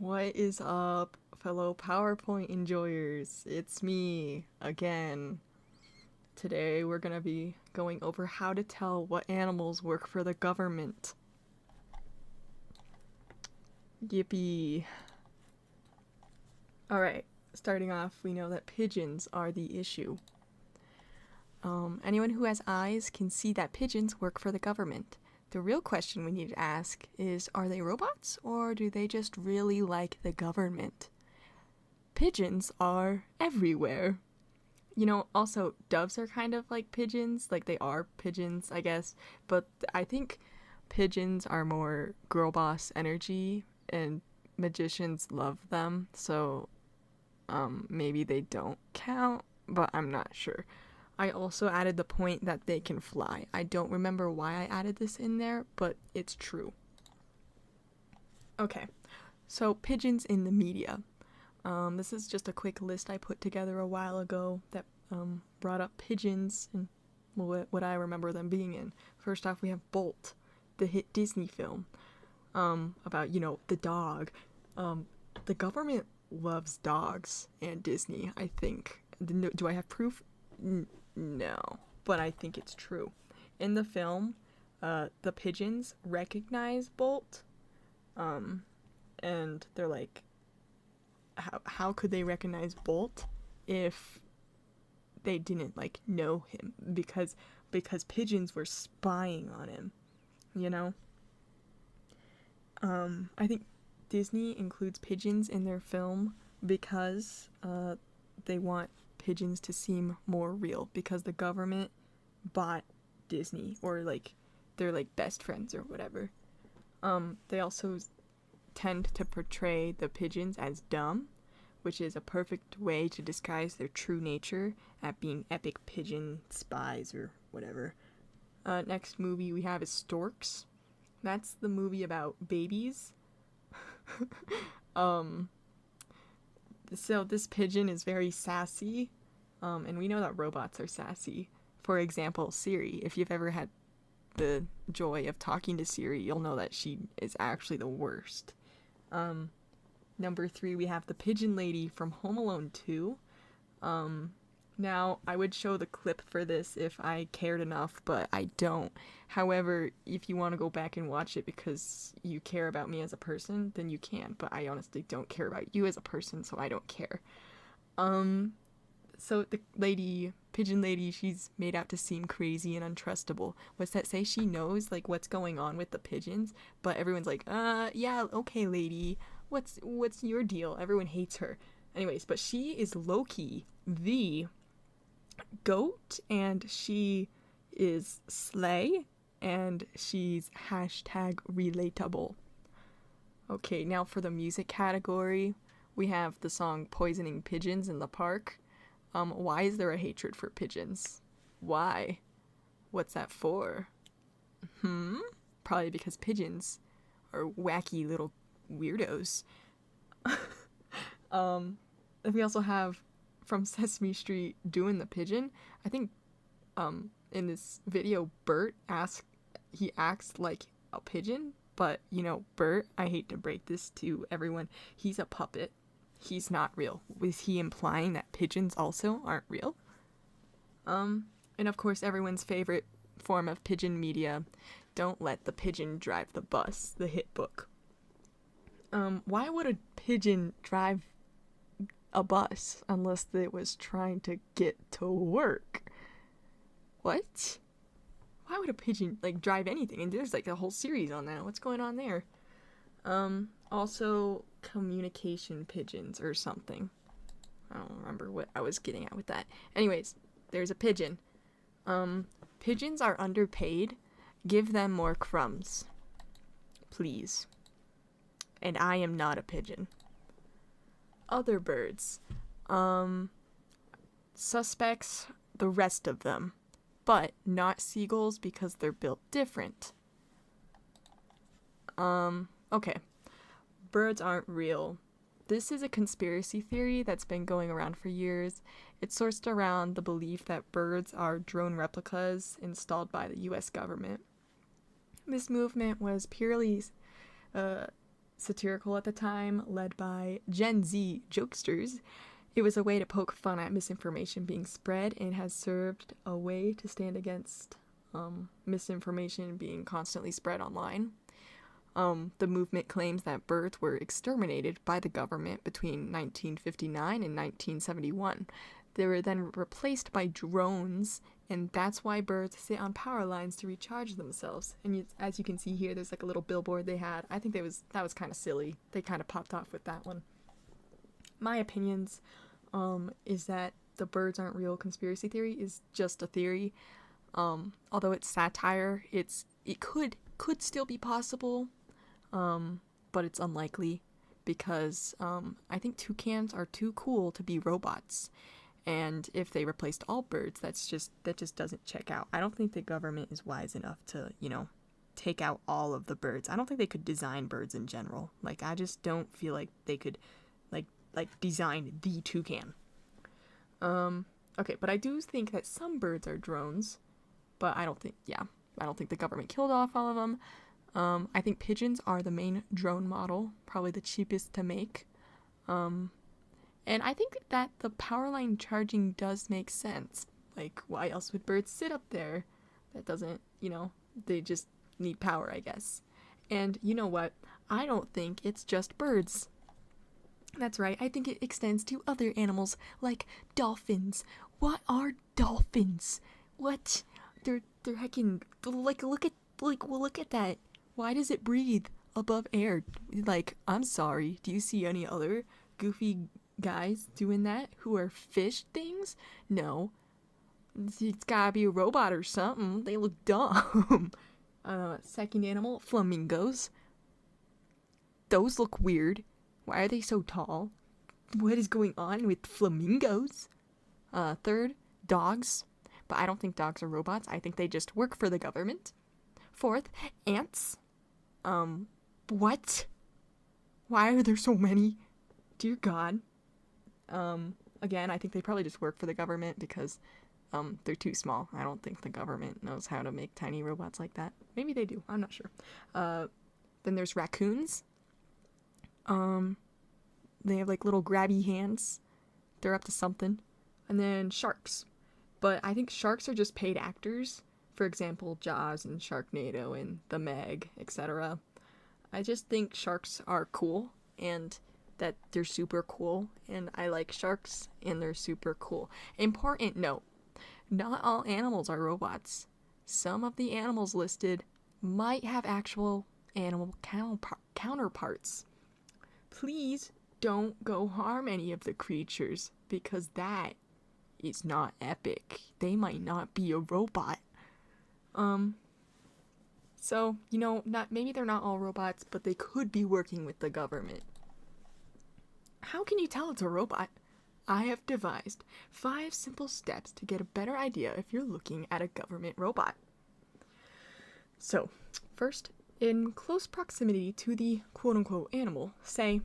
What is up, fellow PowerPoint enjoyers? It's me again. Today we're gonna be going over how to tell what animals work for the government. Yippee. Alright, starting off, we know that pigeons are the issue. Anyone who has eyes can see that pigeons work for the government. The real question we need to ask is, are they robots or do they just really like the government? Pigeons are everywhere. Also, doves are kind of like pigeons. Like, they are pigeons, I guess. But I think pigeons are more girl boss energy, and magicians love them. So, maybe they don't count, but I'm not sure. I also added the point that they can fly. I don't remember why I added this in there, but it's true. Okay, so pigeons in the media. This is just a quick list I put together a while ago that brought up pigeons and what I remember them being in. First off, we have Bolt, the hit Disney film about, the dog. The government loves dogs and Disney, I think. Do I have proof? No, but I think it's true. In the film, the pigeons recognize Bolt, and they're like, how could they recognize Bolt if they didn't know him? Because pigeons were spying on him, you know. I think Disney includes pigeons in their film because they want pigeons to seem more real, because the government bought Disney, or they're best friends or whatever. They also tend to portray the pigeons as dumb, which is a perfect way to disguise their true nature at being epic pigeon spies or whatever. Next movie we have is Storks. That's the movie about babies. So this pigeon is very sassy, and we know that robots are sassy. For example, Siri. If you've ever had the joy of talking to Siri, you'll know that she is actually the worst. Number 3, we have the pigeon lady from Home Alone 2. Now, I would show the clip for this if I cared enough, but I don't. However, if you want to go back and watch it because you care about me as a person, then you can. But I honestly don't care about you as a person, so I don't care. So the pigeon lady, she's made out to seem crazy and untrustable. What's that say? She knows, what's going on with the pigeons, but everyone's like, yeah, okay, lady. What's your deal? Everyone hates her. Anyways, but she is low-key the goat, and she is slay, and she's #relatable. Okay, now for the music category, we have the song Poisoning Pigeons in the Park. Why is there a hatred for pigeons? Why? What's that for? Probably because pigeons are wacky little weirdos. We also have from Sesame Street Doing the Pigeon. I think in this video Bert acts like a pigeon, but Bert, I hate to break this to everyone, he's a puppet. He's not real. Was he implying that pigeons also aren't real? And of course, everyone's favorite form of pigeon media, Don't Let the Pigeon Drive the Bus, the hit book. Why would a pigeon drive a bus unless it was trying to get to work? What? Why would a pigeon drive anything? And there's a whole series on that. What's going on there? Also communication pigeons or something. I don't remember what I was getting at with that. Anyways, there's a pigeon. Pigeons are underpaid. Give them more crumbs, please. And I am not a pigeon. Other birds. Suspects, the rest of them. But not seagulls because they're built different. Okay. Birds aren't real. This is a conspiracy theory that's been going around for years. It's sourced around the belief that birds are drone replicas installed by the US government. This movement was purely satirical at the time, led by Gen Z jokesters. It was a way to poke fun at misinformation being spread and has served a way to stand against misinformation being constantly spread online. The movement claims that birds were exterminated by the government between 1959 and 1971. They were then replaced by drones, and that's why birds sit on power lines to recharge themselves. And as you can see here, there's like a little billboard they had. I think that was kind of silly. They kind of popped off with that one. My opinions is that the birds aren't real conspiracy theory is just a theory. Although it's satire, it could still be possible, but it's unlikely because I think toucans are too cool to be robots. And if they replaced all birds, that just doesn't check out. I don't think the government is wise enough to, take out all of the birds. I don't think they could design birds in general. Like, I just don't feel like they could, like design the toucan. Okay, but I do think that some birds are drones, but I don't think the government killed off all of them. I think pigeons are the main drone model, probably the cheapest to make. And I think that the power line charging does make sense. Like, why else would birds sit up there? That doesn't, they just need power, I guess. And you know what? I don't think it's just birds. That's right, I think it extends to other animals, like dolphins. What are dolphins? What? They're heckin', like, look at that. Why does it breathe above air? Like, I'm sorry, do you see any other goofy guys doing that who are fish things? No. It's gotta be a robot or something. They look dumb. Second animal, flamingos. Those look weird. Why are they so tall? What is going on with flamingos? Third, dogs. But I don't think dogs are robots. I think they just work for the government. Fourth, ants. What? Why are there so many? Dear God. Again, I think they probably just work for the government because, they're too small. I don't think the government knows how to make tiny robots like that. Maybe they do. I'm not sure. Then there's raccoons. They have like little grabby hands. They're up to something. And then sharks. But I think sharks are just paid actors. For example, Jaws and Sharknado and The Meg, etc. I just think sharks are cool and that they're super cool. And I like sharks and they're super cool. Important note, not all animals are robots. Some of the animals listed might have actual animal counterparts. Please don't go harm any of the creatures because that is not epic. They might not be a robot. So, maybe they're not all robots, but they could be working with the government. How can you tell it's a robot? I have devised 5 simple steps to get a better idea if you're looking at a government robot. So, first, in close proximity to the quote-unquote animal, say,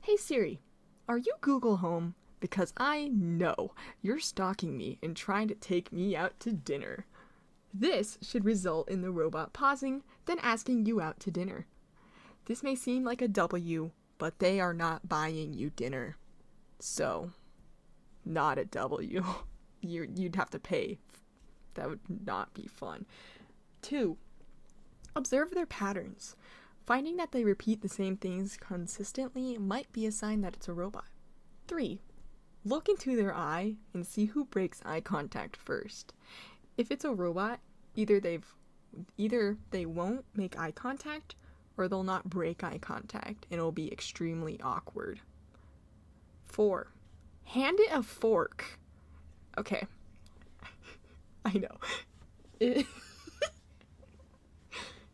"Hey Siri, are you Google Home? Because I know you're stalking me and trying to take me out to dinner." This should result in the robot pausing, then asking you out to dinner. This may seem like a W, but they are not buying you dinner. So, not a W. You'd have to pay. That would not be fun. 2. Observe their patterns. Finding that they repeat the same things consistently might be a sign that it's a robot. 3. Look into their eye and see who breaks eye contact first. If it's a robot, either they won't make eye contact or they'll not break eye contact and it'll be extremely awkward. 4. Hand it a fork. Okay. I know.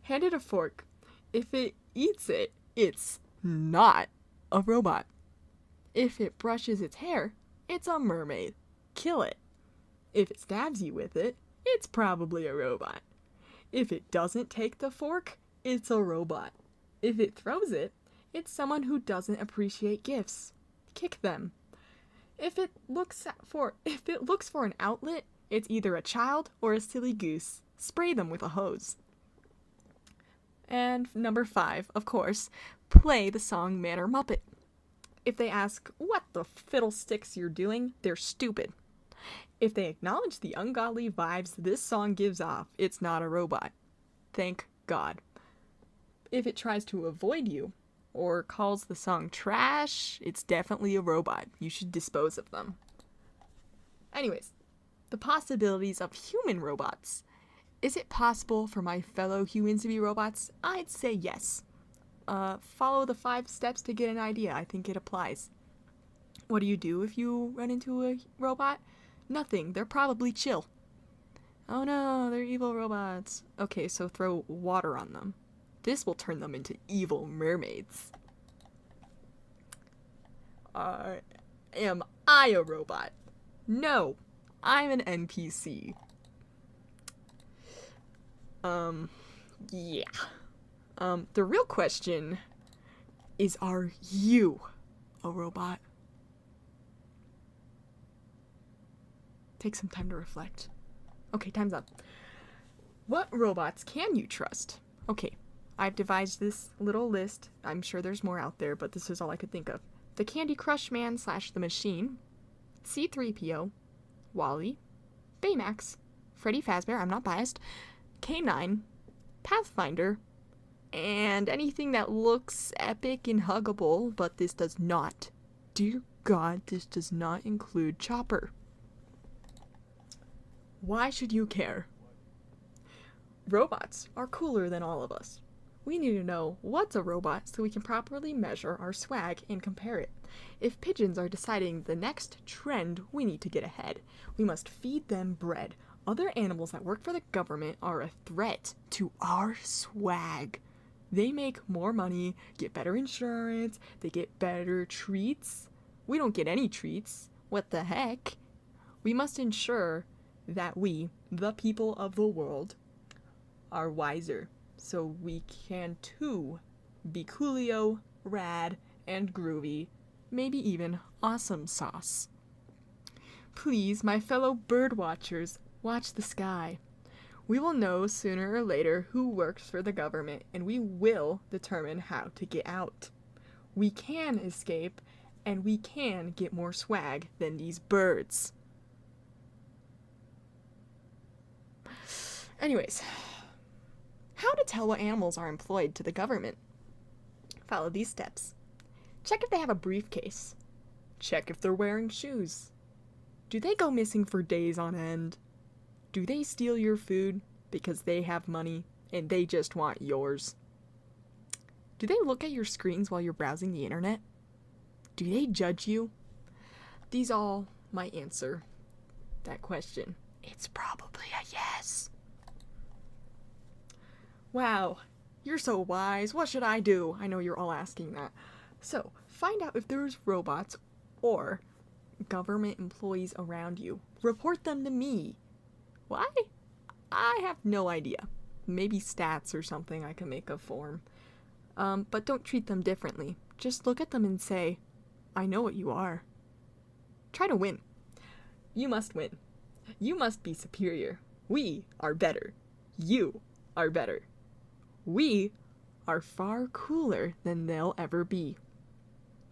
Hand it a fork. If it eats it, it's not a robot. If it brushes its hair, it's a mermaid. Kill it. If it stabs you with it, it's probably a robot. If it doesn't take the fork, it's a robot. If it throws it, it's someone who doesn't appreciate gifts. Kick them. If it looks for an outlet, it's either a child or a silly goose. Spray them with a hose. And number 5, of course, play the song Man or Muppet. If they ask what the fiddlesticks you're doing, they're stupid. If they acknowledge the ungodly vibes this song gives off, it's not a robot. Thank God. If it tries to avoid you or calls the song trash, it's definitely a robot. You should dispose of them. Anyways, the possibilities of human robots. Is it possible for my fellow humans to be robots? I'd say yes. Follow the 5 steps to get an idea. I think it applies. What do you do if you run into a robot? Nothing. They're probably chill. Oh no, they're evil robots. Okay, so throw water on them. This will turn them into evil mermaids. Am I a robot? No, I'm an NPC. Yeah. The real question is, are you a robot? Take some time to reflect. Okay, time's up. What robots can you trust? Okay, I've devised this little list. I'm sure there's more out there, but this is all I could think of. The Candy Crush Man / the Machine, C-3PO, Wall-E, Baymax, Freddy Fazbear, I'm not biased, K9, Pathfinder, and anything that looks epic and huggable, but this does not. Dear God, this does not include Chopper. Why should you care? Robots are cooler than all of us. We need to know what's a robot so we can properly measure our swag and compare it. If pigeons are deciding the next trend, we need to get ahead. We must feed them bread. Other animals that work for the government are a threat to our swag. They make more money, get better insurance, they get better treats. We don't get any treats. What the heck? We must ensure that we, the people of the world, are wiser, so we can too be coolio, rad, and groovy, maybe even awesome sauce. Please, my fellow bird watchers, watch the sky. We will know sooner or later who works for the government, and we will determine how to get out. We can escape, and we can get more swag than these birds. Anyways, how to tell what animals are employed to the government? Follow these steps. Check if they have a briefcase. Check if they're wearing shoes. Do they go missing for days on end? Do they steal your food because they have money and they just want yours? Do they look at your screens while you're browsing the internet? Do they judge you? These all might answer that question. It's probably a yes. Wow, you're so wise. What should I do? I know you're all asking that. So, find out if there's robots or government employees around you. Report them to me. Why? I have no idea. Maybe stats or something I can make a form. But don't treat them differently. Just look at them and say, I know what you are. Try to win. You must win. You must be superior. We are better. You are better. We are far cooler than they'll ever be.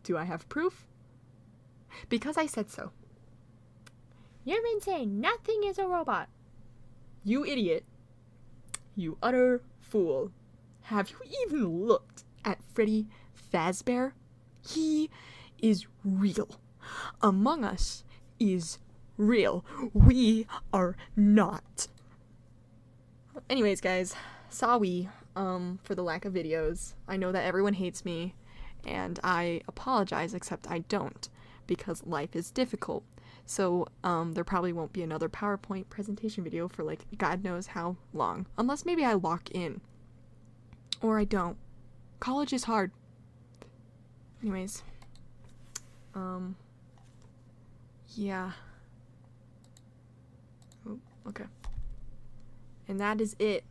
Do I have proof? Because I said so. You're insane. Nothing is a robot. You idiot. You utter fool. Have you even looked at Freddy Fazbear? He is real. Among Us is real. We are not. Anyways, guys, sorry for the lack of videos. I know that everyone hates me, and I apologize, except I don't, because life is difficult. So there probably won't be another PowerPoint presentation video for like God knows how long, unless maybe I lock in, or I don't. College is hard. Anyways, yeah. Oh, okay. And that is it.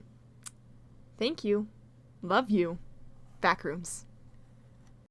Thank you. Love you. Backrooms.